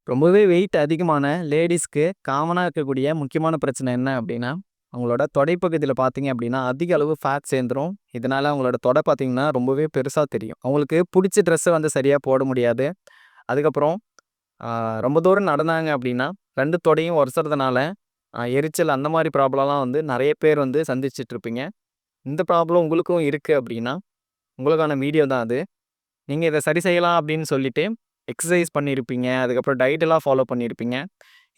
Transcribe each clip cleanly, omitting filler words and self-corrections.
ரொம்பவே வெயிட் அதிகமான லேடீஸ்க்கு காமனா இருக்கக்கூடிய முக்கியமான பிரச்சனை என்ன அப்படின்னா, அவங்களோட தொடைப்பகுதியில பார்த்தீங்க அப்படின்னா, அதிக அளவு ஃபேட் சேர்ந்துரும். இதனால அவங்களோட தொடை பார்த்தீங்கன்னா, ரொம்பவே பெருசா தெரியும். அவங்களுக்கு புடிச்ச ட்ரெஸ்ஸ வந்து சரியா போட முடியாது. அதுக்கப்புறம் ஆ ரொம்ப தூரம் நடந்தாங்க அப்படின்னா, 2 தொடையும் உரசுறதுனால எரிச்சல் அந்த மாரி ப்ராப்ளம்லாம் வந்து நெறைய பேர் வந்து சந்திச்சுட்டு இருப்பீங்க. இந்த ப்ராப்ளம் உங்களுக்கும் இருக்கு அப்படின்னா, உங்களுக்கான வீடியோ தான் அது. நீங்க இத சரி செய்யலாம் அப்படின்னு சொல்லிட்டு, எக்சர்சைஸ் பண்ணியிருப்பீங்க. அதுக்கப்புறம் டயட் எல்லாம் ஃபாலோ பண்ணியிருப்பீங்க.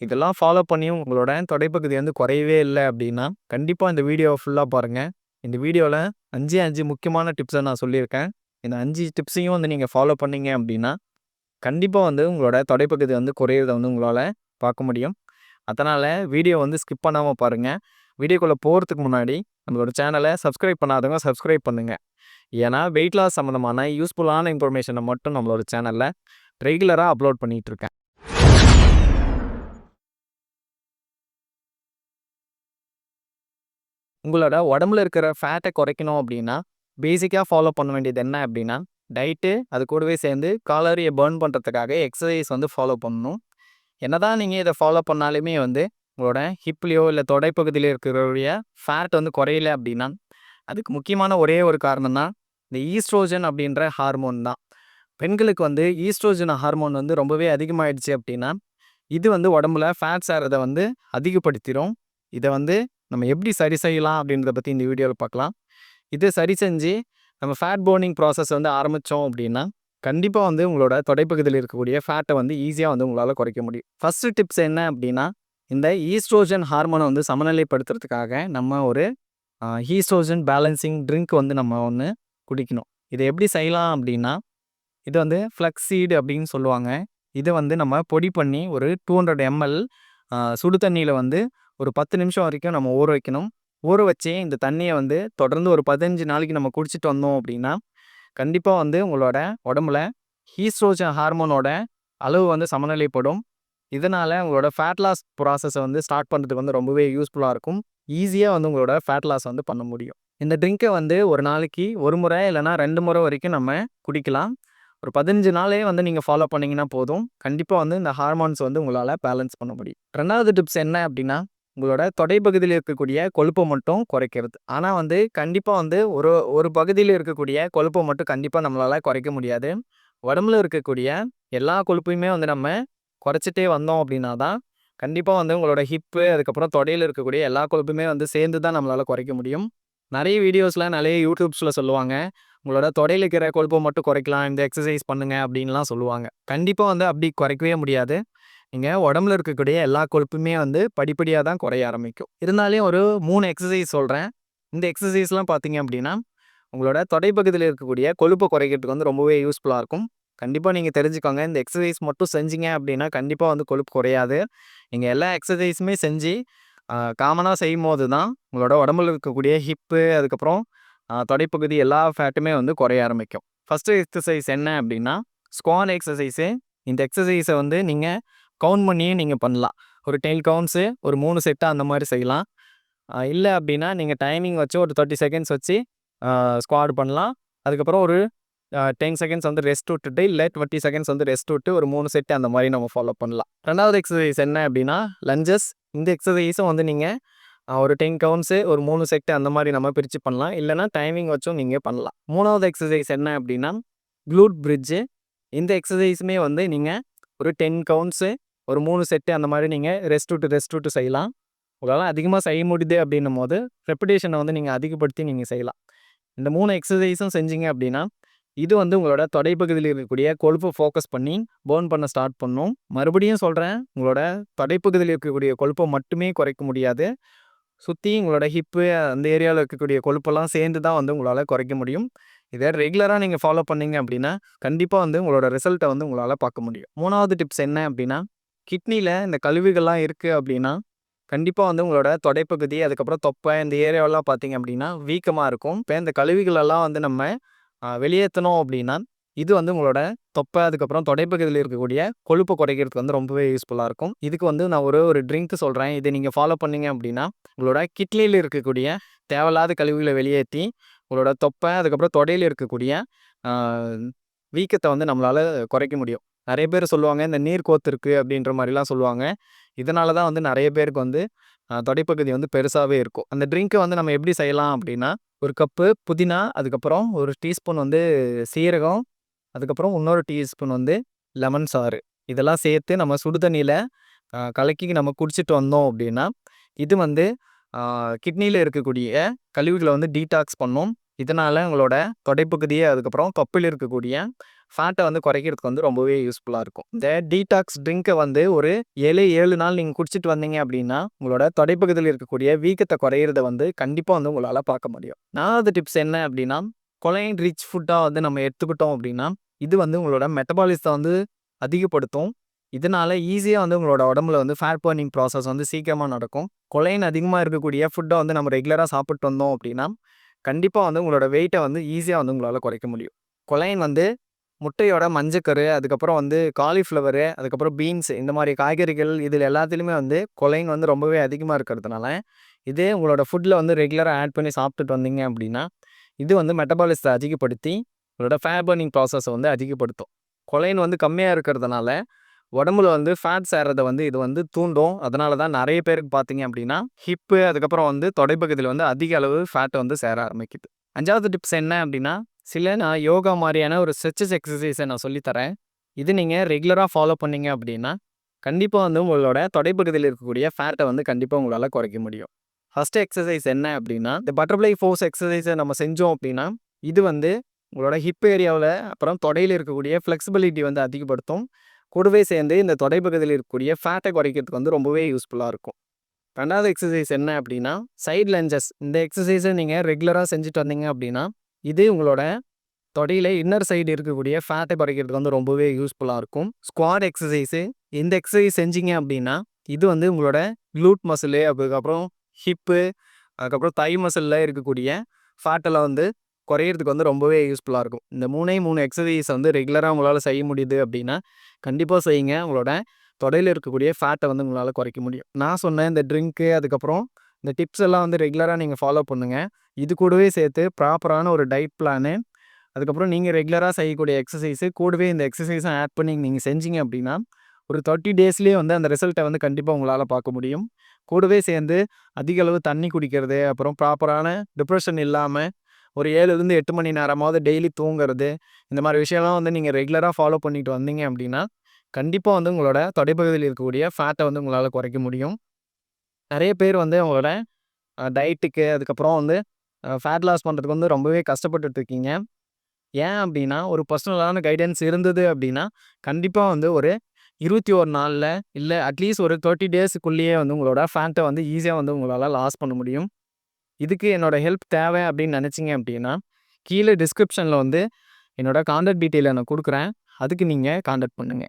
இதெல்லாம் ஃபாலோ பண்ணியும் உங்களோட தொடைப்பகுதி வந்து குறையவே இல்ல அப்படின்னா, கண்டிப்பா இந்த வீடியோவ ஃபுல்லா பாருங்க. இந்த வீடியோல 5 முக்கியமான டிப்ஸ நான் சொல்லியிருக்கேன். இந்த 5 டிப்ஸையும் வந்து நீங்க ஃபாலோ பண்ணீங்க அப்படின்னா, கண்டிப்பா வந்து உங்களோட தொடைப்பகுதி வந்து குறையிறத வந்து உங்களால பார்க்க முடியும். அதனால வீடியோ வந்து ஸ்கிப் பண்ணாம பாருங்க. வீடியோக்குள்ள போறதுக்கு முன்னாடி நம்மளோட சேனல சப்ஸ்கிரைப் பண்ணாதவங்க சப்ஸ்கிரைப் பண்ணுங்க. ஏன்னா, வெயிட் லாஸ் சம்மந்தமான யூஸ்ஃபுல்லான இன்ஃபர்மேஷன மட்டும் நம்மளோட சேனல்ல ரெகுலரா அப்லோட் பண்ணிட்டு இருக்கேன். உங்களோட உடம்புல இருக்கிற ஃபேட்ட குறைக்கணும் அப்படின்னா, பேசிக்கா ஃபாலோ பண்ண வேண்டியது என்ன அப்படின்னா, டயட்டு அது கூடவே சேர்ந்து காலரிய பர்ன் பண்றதுக்காக எக்ஸர்சைஸ் வந்து ஃபாலோ பண்ணணும். என்னதான் நீங்க இத ஃபாலோ பண்ணாலுமே வந்து, உங்களோட ஹிப்லயோ இல்ல தொடைப்பகுதியில இருக்கக்கூடிய ஃபேட் வந்து குறையல அப்படின்னா, அதுக்கு முக்கியமான ஒரே ஒரு காரணம் தான், இந்த ஈஸ்ட்ரோஜன் அப்படின்ற ஹார்மோன் தான். பெண்களுக்கு வந்து ஈஸ்ட்ரோஜன் ஹார்மோன் வந்து ரொம்பவே அதிகமாயிடுச்சு அப்படின்னா, இது வந்து உடம்புல ஃபேட் சேர்றத வந்து அதிகப்படுத்திரும். இத வந்து நம்ம எப்படி சரி செய்யலாம் அப்படின்றத பத்தி இந்த வீடியோல பார்க்கலாம். இத சரி செஞ்சு நம்ம ஃபேட் பர்னிங் ப்ராசஸ் வந்து ஆரம்பிச்சோம் அப்படின்னா, கண்டிப்பா வந்து உங்களோட தொடைப்பகுதியில இருக்கக்கூடிய ஃபேட்ட வந்து ஈஸியா வந்து உங்களால குறைக்க முடியும். ஃபர்ஸ்ட் டிப்ஸ் என்ன அப்படின்னா, இந்த ஈஸ்ட்ரோஜன் ஹார்மோன வந்து சமநிலைப்படுத்துறதுக்காக நம்ம ஒரு ஈஸ்ட்ரோஜன் பேலன்சிங் ட்ரிங்க் வந்து நம்ம ஒண்ணு குடிக்கணும். இத எப்படி செய்யலாம் அப்படின்னா, இது வந்து ஃப்ளக்ஸ் சீட் அப்படின்னு சொல்லுவாங்க. இத வந்து நம்ம பொடி பண்ணி ஒரு 200 எம்எல் சுடு தண்ணீல வந்து ஒரு 10 நிமிஷம் வரைக்கும் நம்ம ஊற வைக்கணும். ஊற வச்சு இந்த தண்ணிய வந்து தொடர்ந்து ஒரு 15 நாளைக்கு நம்ம குடிச்சிட்டு வந்தோம் அப்படின்னா, கண்டிப்பா வந்து உங்களோட உடம்புல ஈஸ்ட்ரோஜன் ஹார்மோனோட அளவு வந்து சமநிலைப்படும். இதனால உங்களோட ஃபேட் லாஸ் ப்ராசஸ வந்து ஸ்டார்ட் பண்றதுக்கு வந்து ரொம்பவே யூஸ்ஃபுல்லா இருக்கும். ஈஸியா வந்து உங்களோட ஃபேட் லாஸ் வந்து பண்ண முடியும். இந்த ட்ரிங்க்க வந்து ஒரு நாளைக்கு 1 முறை இல்லன்னா 2 முறை வரைக்கும் நம்ம குடிக்கலாம். ஒரு 15 நாளே வந்து நீங்க ஃபாலோ பண்ணீங்கன்னா போதும். கண்டிப்பா வந்து இந்த ஹார்மோன்ஸ் வந்து உங்களால பேலன்ஸ் பண்ண முடியும். 2வது டிப்ஸ் என்ன அப்டின்னா, உங்களோட தொடைப்பகுதியில இருக்கக்கூடிய கொழுப்ப மட்டும் குறைக்கிறது. ஆனா வந்து கண்டிப்பா வந்து ஒரு ஒரு பகுதியில இருக்கக்கூடிய கொழுப்ப மட்டும் கண்டிப்பா நம்மளால குறைக்க முடியாது. உடம்புல இருக்கக்கூடிய எல்லா கொழுப்பையுமே வந்து நம்ம குறைச்சிட்டே வந்தோம் அப்டின்னா தான், கண்டிப்பா வந்து உங்களோட ஹிப்பு, அதுக்கப்புறம் தொடையில இருக்கக்கூடிய எல்லா கொழுப்புமே வந்து சேர்ந்து தான் நம்மளால குறைக்க முடியும். நெறைய வீடியோஸ்ல, நெறைய யூடியூப்ஸ்ல சொல்லுவாங்க. உங்களோட தொடையில இருக்கிற கொழுப்ப மட்டும் குறைக்கலாம். இந்த எக்சர்சைஸ் பண்ணுங்க அப்டின்லாம் சொல்லுவாங்க. கண்டிப்பா வந்து அப்டி குறைக்கவே முடியாது. நீங்க உடம்புல இருக்கக்கூடிய எல்லா கொழுப்புமே வந்து படிப்படியா தான் குறைய ஆரம்பிக்கும். இருந்தாலும் ஒரு 3 எக்சர்சைஸ் சொல்றேன். இந்த எக்சர்சைஸ்லாம் பார்த்தீங்க அப்டின்னா, உங்களோட தொடைப்பகுதியில இருக்கக்கூடிய கொழுப்ப குறைக்கிறதுக்கு வந்து ரொம்பவே யூஸ்ஃபுல்லா இருக்கும். கண்டிப்பா நீங்க தெரிஞ்சுக்கோங்க. இந்த எக்சர்சைஸ் மட்டும் செஞ்சீங்க அப்டின்னா, கண்டிப்பா வந்து கொழுப்பு குறையாது. நீங்க எல்லா எக்சர்சைஸுமே செஞ்சு காமனா செய்யும்போது தான் உங்களோட உடம்புல இருக்கக்கூடிய ஹிப்பு, அதுக்கப்புறம் தொடைப்பகுதி எல்லா ஃபேட்டுமே வந்து குறைய ஆரம்பிக்கும். ஃபர்ஸ்ட்டு எக்சர்சைஸ் என்ன அப்டின்னா, ஸ்குவாட் எக்சர்சைஸு. இந்த எக்சர்சைஸ வந்து நீங்க கவுண்ட் பண்ணியும் நீங்க பண்ணலாம். ஒரு 10 கவுண்ட்ஸு, ஒரு 3 செட்டா அந்த மாரி செய்யலாம். இல்ல அப்டின்னா, நீங்க டைமிங் வச்சு ஒரு 30 செகண்ட்ஸ் வச்சு ஸ்குவாட் பண்ணலாம். அதுக்கப்புறம் ஒரு 10 செகண்ட்ஸ் வந்து ரெஸ்ட் விட்டுட்டு, இல்ல 20 செகண்ட்ஸ் வந்து ரெஸ்ட் விட்டு ஒரு 3 செட் அந்த மாரி நம்ம ஃபாலோ பண்ணலாம். 2வது எக்சர்சைஸ் என்ன அப்டின்னா, லஞ்சஸ். இந்த எக்சர்சைஸும் வந்து நீங்க ஒரு 10 கவுண்ட்ஸு, ஒரு 3 செட் அந்த மாரி நம்ம பிரிச்சு பண்ணலாம். இல்லன்னா டைமிங் வச்சும் நீங்க பண்ணலாம். 3வது எக்சர்சைஸ் என்ன அப்டின்னா, க்ளூட் பிரிட்ஜ். இந்த எக்சர்சைஸுமே வந்து நீங்க ஒரு 10 கவுண்ட்ஸு, ஒரு 3 செட்டு அந்த மாரி நீங்க ரெஸ்ட் விட்டு செய்யலாம். உங்களால அதிகமா செய்ய முடியுது அப்டின்னும்போது, ரெப்பிடேஷன வந்து நீங்க அதிகப்படுத்தி நீங்க செய்யலாம். இந்த 3 எக்ஸர்சைஸும் செஞ்சீங்க அப்டின்னா, இது வந்து உங்களோட தொடைப்பகுதியில இருக்கக்கூடிய கொழுப்ப ஃபோக்கஸ் பண்ணி பர்ன் பண்ண ஸ்டார்ட் பண்ணும். மறுபடியும் சொல்றேன், உங்களோட தொடைப்பகுதியில இருக்கக்கூடிய கொழுப்ப மட்டுமே குறைக்க முடியாது. சுத்தி உங்களோட ஹிப்பு அந்த ஏரியால இருக்கக்கூடிய கொழுப்பெல்லாம் சேர்ந்து தான் வந்து உங்களால குறைக்க முடியும். இத ரெகுலரா நீங்க ஃபாலோ பண்ணீங்க அப்டின்னா, கண்டிப்பா வந்து உங்களோட ரிசல்ட்ட வந்து உங்களால பார்க்க முடியும். 3வது டிப்ஸ் என்ன அப்டின்னா, கிட்னில இந்த கழிவுகள்லாம் இருக்கு அப்டின்னா, கண்டிப்பா வந்து உங்களோட தொடைப்பகுதி, அதுக்கப்புறம் தொப்பை இந்த ஏரியாவெல்லாம் பார்த்தீங்க அப்டின்னா, வீக்கமா இருக்கும். இப்ப இந்த கழிவுகளெல்லாம் வந்து நம்ம வெளியேத்தணும் அப்டின்னா, இது வந்து உங்களோட தொப்பை, அதுக்கப்புறம் தொடைப்பகுதியில இருக்கக்கூடிய கொழுப்ப குறைக்கிறதுக்கு வந்து ரொம்பவே யூஸ்ஃபுல்லா இருக்கும். இதுக்கு வந்து நான் ஒரு ட்ரிங்க் சொல்றேன். இத நீங்க ஃபாலோ பண்ணீங்க அப்டின்னா, உங்களோட கிட்னில இருக்கக்கூடிய தேவையில்லாத கழிவுகள வெளியேத்தி, உங்களோட தொப்பை, அதுக்கப்புறம் தொடையில இருக்கக்கூடிய ஆ வீக்கத்த வந்து நம்மளால குறைக்க முடியும். நெறைய பேர் சொல்லுவாங்க, இந்த நீர் கோத்து இருக்கு அப்படின்ற மாரிலாம் சொல்லுவாங்க. இதனால தான் வந்து நெறைய பேருக்கு வந்து தொடைப்பகுதி வந்து பெருசாவே இருக்கும். அந்த ட்ரிங்க்க வந்து நம்ம எப்படி செய்யலாம் அப்படின்னா, 1 கப்பு புதினா, அதுக்கப்புறம் 1 டீஸ்பூன் வந்து சீரகம், அதுக்கப்புறம் இன்னொரு டீஸ்பூன் வந்து லெமன் சாறு. இதெல்லாம் சேர்த்து நம்ம சுடு தண்ணீல கலக்கி நம்ம குடிச்சிட்டு வந்தோம் அப்படின்னா, இது வந்து ஆ கிட்னில இருக்கக்கூடிய கழிவுகள வந்து டீடாக்ஸ் பண்ணும். இதனால உங்களோட தொடைப்பகுதி, அதுக்கப்புறம் தொப்பையில இருக்கக்கூடிய ஃபேட்ட வந்து குறைக்கிறதுக்கு வந்து ரொம்பவே யூஸ்ஃபுல்லா இருக்கும். இந்த டீடாக்ஸ் ட்ரிங்க்க வந்து ஒரு 7 நாள் நீங்க குடிச்சிட்டு வந்தீங்க அப்படின்னா, உங்களோட தொடைப்பகுதியில இருக்கக்கூடிய வீக்கத்த குறையிறத வந்து கண்டிப்பா வந்து உங்களால பார்க்க முடியும். 4வது டிப்ஸ் என்ன அப்படின்னா, கொலைன் ரிச் ஃபுட்டா வந்து நம்ம எடுத்துக்கிட்டோம் அப்படின்னா, இது வந்து உங்களோட மெட்டபாலிசத்த வந்து அதிகப்படுத்தும். இதனால ஈஸியா வந்து உங்களோட உடம்புல வந்து ஃபேட் பர்னிங் ப்ராசஸ் வந்து சீக்கிரமா நடக்கும். கொலைன் அதிகமா இருக்கக்கூடிய ஃபுட்ட வந்து நம்ம ரெகுலரா சாப்பிட்டு வந்தோம் அப்படின்னா, கண்டிப்பா வந்து உங்களோட வெயிட்ட வந்து ஈஸியா வந்து உங்களால குறைக்க முடியும். கொலைன் வந்து முட்டையோட மஞ்சக்கரு, அதுக்கப்புறம் வந்து காலிஃப்ளவரு, அதுக்கப்புறம் பீன்ஸ் இந்த மாரி காய்கறிகள் இதில எல்லாத்துலயுமே வந்து கொலைன் வந்து ரொம்பவே அதிகமா இருக்கிறதுனால, இதே உங்களோட ஃபுட்ல வந்து ரெகுலரா ஆட் பண்ணி சாப்பிட்டுட்டு வந்தீங்க அப்படின்னா, இது வந்து மெட்டபாலிசத்த அதிகப்படுத்தி, உங்களோட ஃபேட் பர்னிங் ப்ராசஸ வந்து அதிகப்படுத்தும். கொலைன் வந்து கம்மியா இருக்கிறதுனால, உடம்புல வந்து ஃபேட் சேர்றத வந்து இது வந்து தூண்டும். அதனால தான் நெறைய பேருக்கு பார்த்தீங்க அப்படின்னா, ஹிப்பு அதுக்கப்புறம் வந்து தொடைப்பகுதியில வந்து அதிக அளவு ஃபேட் வந்து சேர ஆரம்பிக்குது. 5வது டிப்ஸ் என்ன அப்படின்னா, நான் யோகா மாரியான ஒரு ஸ்ட்ரெச்சஸ் எக்ஸர்சைஸ நான் சொல்லி தரேன். இது நீங்க ரெகுலரா ஃபாலோ பண்ணீங்க அப்படின்னா, கண்டிப்பா வந்து உங்களோட தொடைப்பகுதியில இருக்கக்கூடிய ஃபேட்ட வந்து கண்டிப்பா உங்களால குறைக்க முடியும். ஃபர்ஸ்ட் எக்ஸர்சைஸ் என்ன அப்படின்னா, இந்த பட்டர்ஃப்ளை ஃபோர்ஸ் எக்ஸர்சைஸ நம்ம செஞ்சோம் அப்படின்னா, இது வந்து உங்களோட ஹிப் ஏரியாவுல, அப்புறம் தொடையில இருக்கக்கூடிய ஃப்ளெக்சிபிலிட்டி வந்து அதிகப்படுத்தும். கூடவே சேர்ந்து இந்த தொடைப்பகுதியில இருக்கக்கூடிய ஃபேட்ட குறைக்கிறதுக்கு வந்து ரொம்பவே யூஸ்ஃபுல்லா இருக்கும். 2வது எக்ஸர்சைஸ் என்ன அப்படின்னா, சைட் லஞ்சஸ். இந்த எக்ஸர்சைஸ நீங்க ரெகுலரா செஞ்சுட்டு வந்தீங்க அப்படின்னா, இது உங்களோட தொடையில இன்னர் சைடு இருக்கக்கூடிய ஃபேட்ட குறைக்கிறதுக்கு வந்து ரொம்பவே யூஸ்ஃபுல்லா இருக்கும். Squad exercise. இந்த எக்ஸர்சைஸ் செஞ்சீங்க அப்படின்னா, இது வந்து உங்களோட குளூட் மசிலு, அதுக்கப்புறம் ஹிப்பு, அதுக்கப்புறம் தை மசில்ல இருக்கக்கூடிய ஃபேட்டெல்லாம் வந்து குறையிறதுக்கு வந்து ரொம்பவே யூஸ்ஃபுல்லா இருக்கும். இந்த 3 எக்ஸர்சைஸ் வந்து ரெகுலரா உங்களால செய்ய முடியுது அப்படின்னா, கண்டிப்பா செய்யுங்க. உங்களோட தொடையில இருக்கக்கூடிய ஃபேட்ட வந்து உங்களால குறைக்க முடியும். நான் சொன்ன இந்த ட்ரிங்க்கு, அதுக்கப்புறம் இந்த டிப்ஸ் எல்லாம் வந்து ரெகுலரா நீங்க ஃபாலோ பண்ணுங்க. இது கூடவே சேர்த்து ப்ராப்பரான ஒரு டயட் பிளானு, அதுக்கப்புறம் நீங்க ரெகுலரா செய்யக்கூடிய எக்ஸர்சைஸு, கூடவே இந்த எக்ஸர்சைஸும் ஆட் பண்ணி நீங்க செஞ்சீங்க அப்படின்னா, ஒரு 30 டேஸ்லயே வந்து அந்த ரிசல்ட்ட வந்து கண்டிப்பா உங்களால பார்க்க முடியும். கூடவே சேர்ந்து அதிக அளவு தண்ணி குடிக்கிறது, அப்புறம் ப்ராப்பரான டிப்ரஷன் இல்லாம ஒரு 7லிருந்து 8 மணி நேரமாவது டெய்லி தூங்குறது, இந்த மாரி விஷயம்லாம் வந்து நீங்க ரெகுலரா ஃபாலோ பண்ணிட்டு வந்தீங்க அப்படின்னா, கண்டிப்பா வந்து உங்களோட தொடைப்பகுதியில இருக்கக்கூடிய ஃபேட்ட வந்து உங்களால குறைக்க முடியும். நெறைய பேர் வந்து அவங்களோட டயட்டுக்கு அதுக்கப்புறம் வந்து ஃபேட் லாஸ் பண்றதுக்கு வந்து ரொம்பவே கஷ்டப்பட்டுட்டு இருக்கீங்க. ஏன் அப்படின்னா, ஒரு பர்சனலான கைடன்ஸ் இருந்தது அப்படின்னா, கண்டிப்பா வந்து ஒரு 21 நாள்ல, இல்ல அட்லீஸ்ட் ஒரு 30 டேஸ்க்குள்ளேயே வந்து உங்களோட ஃபேட்ட வந்து ஈஸியா வந்து உங்களால லாஸ் பண்ண முடியும். இதுக்கு என்னோட ஹெல்ப் தேவை அப்படின்னு நெனச்சீங்க அப்படின்னா, கீழ டிஸ்கிரிப்ஷன்ல வந்து என்னோட கான்டாக்ட் டீட்டெயில நான் குடுக்குறேன். அதுக்கு நீங்க கான்டாக்ட் பண்ணுங்க.